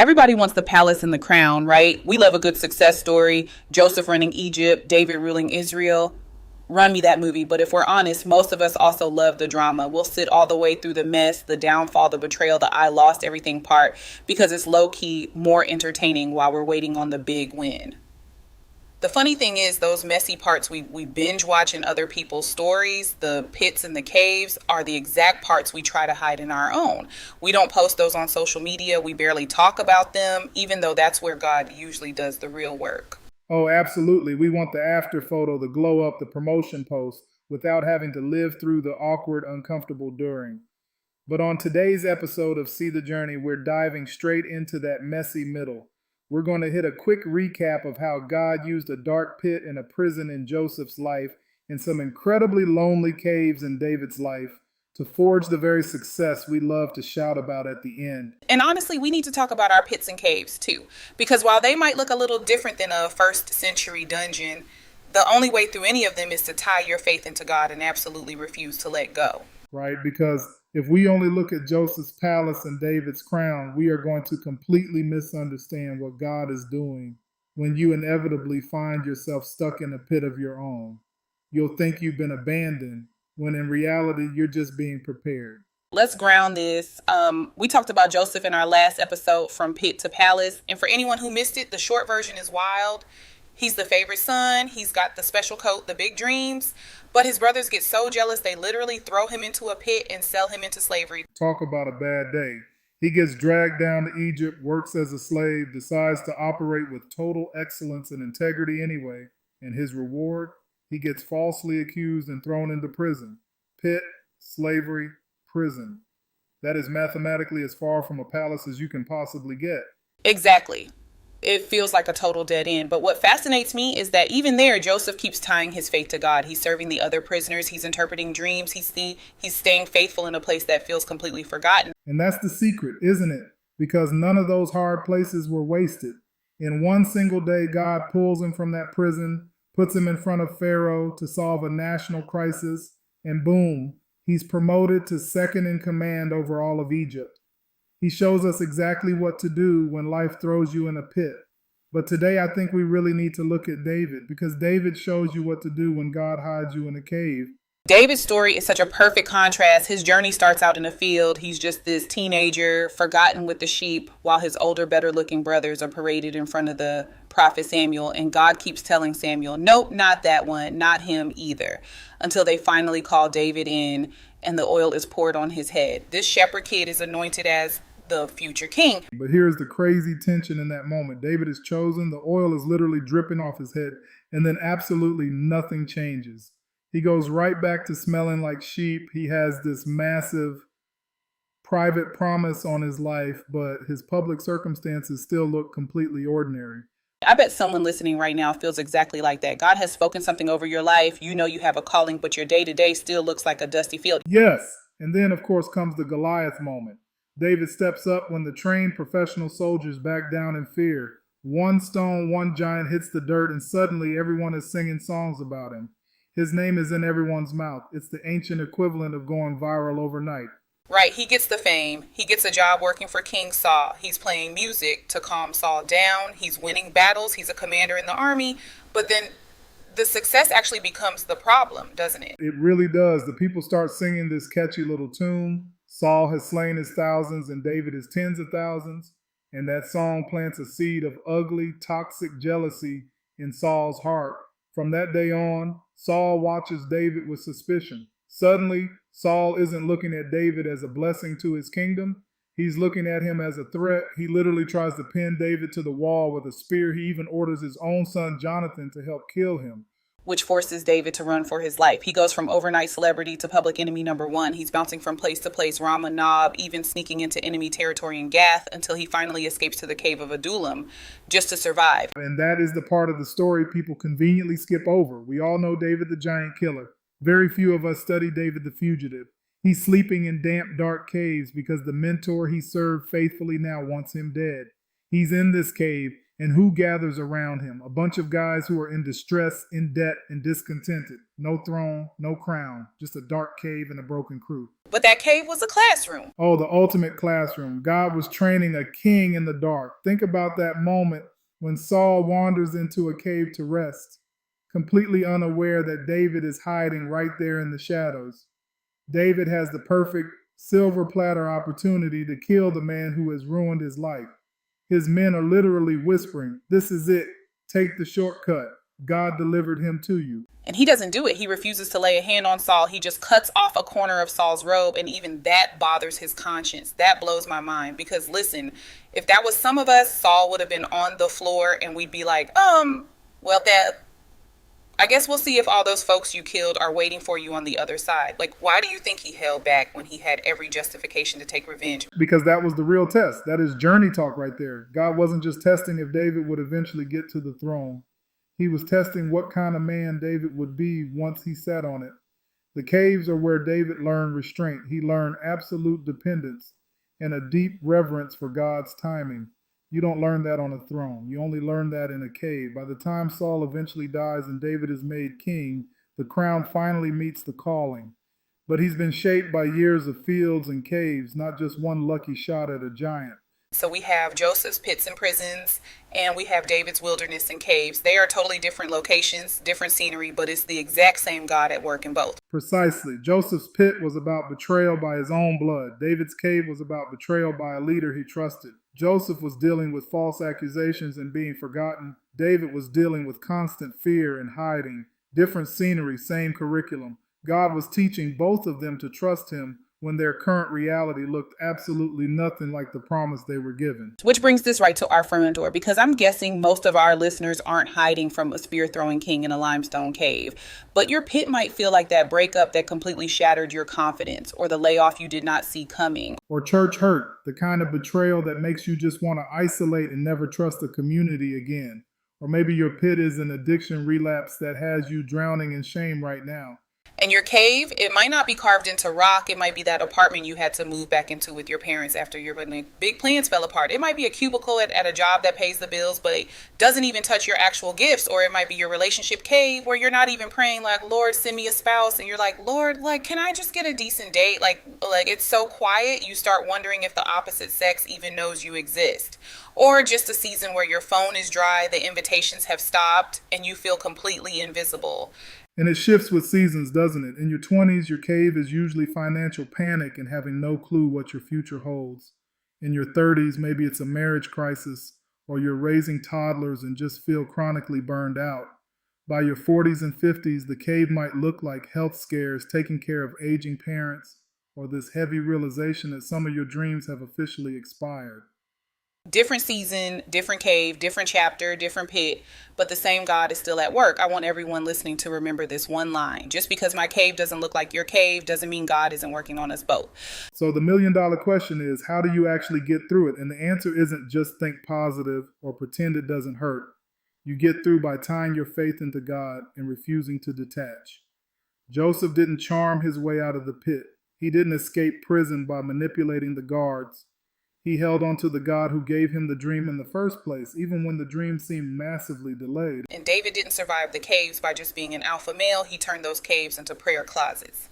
Everybody wants the palace and the crown, right? We love a good success story. Joseph running Egypt, David ruling Israel. Run me that movie. But if we're honest, most of us also love the drama. We'll sit all the way through the mess, the downfall, the betrayal, the I lost everything part because it's low key more entertaining while we're waiting on the big win. The funny thing is, those messy parts we binge watch in other people's stories, the pits and the caves, are the exact parts we try to hide in our own. We don't post those on social media. We barely talk about them, even though that's where God usually does the real work. Oh, absolutely. We want the after photo, the glow up, the promotion post, without having to live through the awkward, uncomfortable during. But on today's episode of See the Journey, we're diving straight into that messy middle. We're going to hit a quick recap of how God used a dark pit and a prison in Joseph's life and some incredibly lonely caves in David's life to forge the very success we love to shout about at the end. And honestly, we need to talk about our pits and caves too, because while they might look a little different than a first century dungeon, the only way through any of them is to tie your faith into God and absolutely refuse to let go. Right? Because if we only look at Joseph's palace and David's crown, we are going to completely misunderstand what God is doing when you inevitably find yourself stuck in a pit of your own. You'll think you've been abandoned when in reality you're just being prepared. Let's ground this. We talked about Joseph in our last episode, From Pit to Palace. And for anyone who missed it, the short version is wild. He's the favorite son. He's got the special coat, the big dreams. But his brothers get so jealous, they literally throw him into a pit and sell him into slavery. Talk about a bad day. He gets dragged down to Egypt, works as a slave, decides to operate with total excellence and integrity anyway. And his reward? He gets falsely accused and thrown into prison. Pit, slavery, prison. That is mathematically as far from a palace as you can possibly get. Exactly. It feels like a total dead end. But what fascinates me is that even there, Joseph keeps tying his faith to God. He's serving the other prisoners. He's interpreting dreams. He's staying faithful in a place that feels completely forgotten. And that's the secret, isn't it? Because none of those hard places were wasted. In one single day, God pulls him from that prison, puts him in front of Pharaoh to solve a national crisis, and boom, he's promoted to second in command over all of Egypt. He shows us exactly what to do when life throws you in a pit. But today I think we really need to look at David, because David shows you what to do when God hides you in a cave. David's story is such a perfect contrast. His journey starts out in a field. He's just this teenager, forgotten with the sheep, while his older, better-looking brothers are paraded in front of the prophet Samuel. And God keeps telling Samuel, nope, not that one, not him either, until they finally call David in and the oil is poured on his head. This shepherd kid is anointed as the future king. But here's the crazy tension in that moment. David is chosen, the oil is literally dripping off his head, and then absolutely nothing changes. He goes right back to smelling like sheep. He has this massive private promise on his life, but his public circumstances still look completely ordinary. I bet someone listening right now feels exactly like that. God has spoken something over your life. You know you have a calling, but your day-to-day still looks like a dusty field. Yes, and then of course comes the Goliath moment. David steps up when the trained professional soldiers back down in fear. One stone, one giant hits the dirt, and suddenly everyone is singing songs about him. His name is in everyone's mouth. It's the ancient equivalent of going viral overnight. Right, he gets the fame. He gets a job working for King Saul. He's playing music to calm Saul down. He's winning battles. He's a commander in the army. But then the success actually becomes the problem, doesn't it? It really does. The people start singing this catchy little tune. Saul has slain his thousands and David his tens of thousands. And that song plants a seed of ugly, toxic jealousy in Saul's heart. From that day on, Saul watches David with suspicion. Suddenly, Saul isn't looking at David as a blessing to his kingdom. He's looking at him as a threat. He literally tries to pin David to the wall with a spear. He even orders his own son, Jonathan, to help kill him, which forces David to run for his life. He goes from overnight celebrity to public enemy number one. He's bouncing from place to place, Ramah, Nob, even sneaking into enemy territory in Gath until he finally escapes to the cave of Adullam just to survive. And that is the part of the story people conveniently skip over. We all know David the giant killer. Very few of us study David the fugitive. He's sleeping in damp, dark caves because the mentor he served faithfully now wants him dead. He's in this cave, And who gathers around him? A bunch of guys who are in distress, in debt, and discontented. No throne, no crown, just a dark cave and a broken crew. But that cave was a classroom. Oh, the ultimate classroom. God was training a king in the dark. Think about that moment when Saul wanders into a cave to rest, completely unaware that David is hiding right there in the shadows. David has the perfect silver platter opportunity to kill the man who has ruined his life. His men are literally whispering, "This is it. Take the shortcut. God delivered him to you." And he doesn't do it. He refuses to lay a hand on Saul. He just cuts off a corner of Saul's robe, and even that bothers his conscience. That blows my mind because, listen, if that was some of us, Saul would have been on the floor and we'd be like, well, I guess we'll see if all those folks you killed are waiting for you on the other side. Like, why do you think he held back when he had every justification to take revenge? Because that was the real test. That is journey talk right there. God wasn't just testing if David would eventually get to the throne. He was testing what kind of man David would be once he sat on it. The caves are where David learned restraint. He learned absolute dependence and a deep reverence for God's timing. You don't learn that on a throne. You only learn that in a cave. By the time Saul eventually dies and David is made king, the crown finally meets the calling. But he's been shaped by years of fields and caves, not just one lucky shot at a giant. So we have Joseph's pits and prisons, and we have David's wilderness and caves. They are totally different locations, different scenery, but it's the exact same God at work in both. Precisely. Joseph's pit was about betrayal by his own blood. David's cave was about betrayal by a leader he trusted. Joseph was dealing with false accusations and being forgotten. David was dealing with constant fear and hiding. Different scenery, same curriculum. God was teaching both of them to trust him when their current reality looked absolutely nothing like the promise they were given. Which brings this right to our front door, because I'm guessing most of our listeners aren't hiding from a spear-throwing king in a limestone cave. But your pit might feel like that breakup that completely shattered your confidence, or the layoff you did not see coming. Or church hurt, the kind of betrayal that makes you just want to isolate and never trust the community again. Or maybe your pit is an addiction relapse that has you drowning in shame right now. And your cave, it might not be carved into rock. It might be that apartment you had to move back into with your parents after your big plans fell apart. It might be a cubicle at a job that pays the bills, but it doesn't even touch your actual gifts. Or it might be your relationship cave where you're not even praying like, Lord, send me a spouse. And you're like, Lord, like, can I just get a decent date? Like it's so quiet. You start wondering if the opposite sex even knows you exist. Or just a season where your phone is dry, the invitations have stopped, and you feel completely invisible. And it shifts with seasons, doesn't it? In your 20s, your cave is usually financial panic and having no clue what your future holds. In your 30s, maybe it's a marriage crisis, or you're raising toddlers and just feel chronically burned out. By your 40s and 50s, the cave might look like health scares, taking care of aging parents, or this heavy realization that some of your dreams have officially expired. Different season, different cave, different chapter, different pit, but the same God is still at work. I want everyone listening to remember this one line. Just because my cave doesn't look like your cave doesn't mean God isn't working on us both. So the million-dollar question is, how do you actually get through it? And the answer isn't just think positive or pretend it doesn't hurt. You get through by tying your faith into God and refusing to detach. Joseph didn't charm his way out of the pit. He didn't escape prison by manipulating the guards. He held on to the God who gave him the dream in the first place, even when the dream seemed massively delayed. And David didn't survive the caves by just being an alpha male. He turned those caves into prayer closets.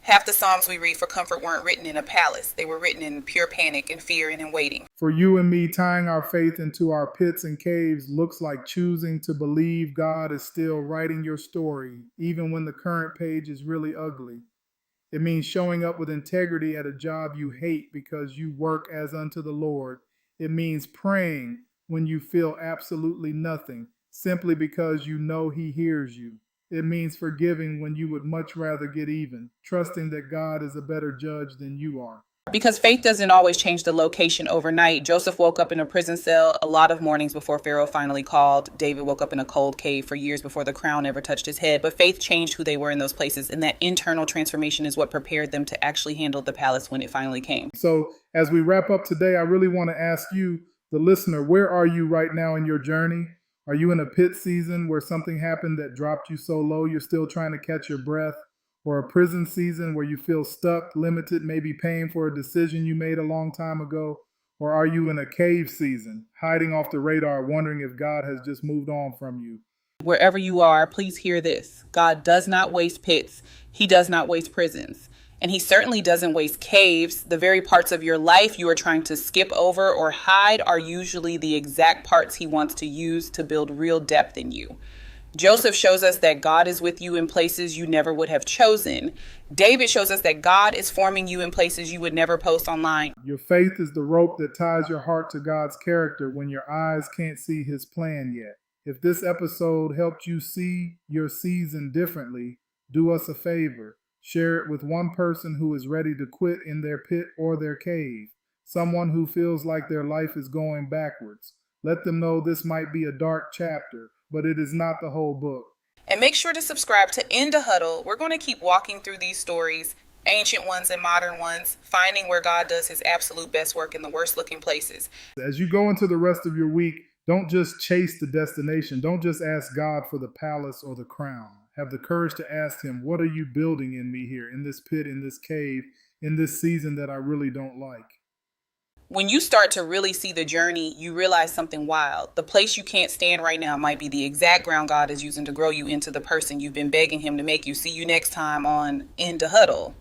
Half the Psalms we read for comfort weren't written in a palace. They were written in pure panic and fear and in waiting. For you and me, tying our faith into our pits and caves looks like choosing to believe God is still writing your story, even when the current page is really ugly. It means showing up with integrity at a job you hate because you work as unto the Lord. It means praying when you feel absolutely nothing, simply because you know He hears you. It means forgiving when you would much rather get even, trusting that God is a better judge than you are. Because faith doesn't always change the location overnight. Joseph woke up in a prison cell a lot of mornings before Pharaoh finally called. David woke up in a cold cave for years before the crown ever touched his head. But faith changed who they were in those places. And that internal transformation is what prepared them to actually handle the palace when it finally came. So as we wrap up today, I really want to ask you, the listener, where are you right now in your journey? Are you in a pit season where something happened that dropped you so low you're still trying to catch your breath? Or a prison season where you feel stuck, limited, maybe paying for a decision you made a long time ago? Or are you in a cave season, hiding off the radar, wondering if God has just moved on from you? Wherever you are, please hear this. God does not waste pits. He does not waste prisons. And he certainly doesn't waste caves. The very parts of your life you are trying to skip over or hide are usually the exact parts he wants to use to build real depth in you. Joseph shows us that God is with you in places you never would have chosen. David shows us that God is forming you in places you would never post online. Your faith is the rope that ties your heart to God's character when your eyes can't see his plan yet. If this episode helped you see your season differently, do us a favor. Share it with one person who is ready to quit in their pit or their cave, someone who feels like their life is going backwards. Let them know this might be a dark chapter, but it is not the whole book. And make sure to subscribe to In the Huddle. We're going to keep walking through these stories, ancient ones and modern ones, finding where God does his absolute best work in the worst looking places. As you go into the rest of your week, don't just chase the destination. Don't just ask God for the palace or the crown. Have the courage to ask him, what are you building in me here, in this pit, in this cave, in this season that I really don't like? When you start to really see the journey, you realize something wild. The place you can't stand right now might be the exact ground God is using to grow you into the person you've been begging him to make you. See you next time on In the Huddle.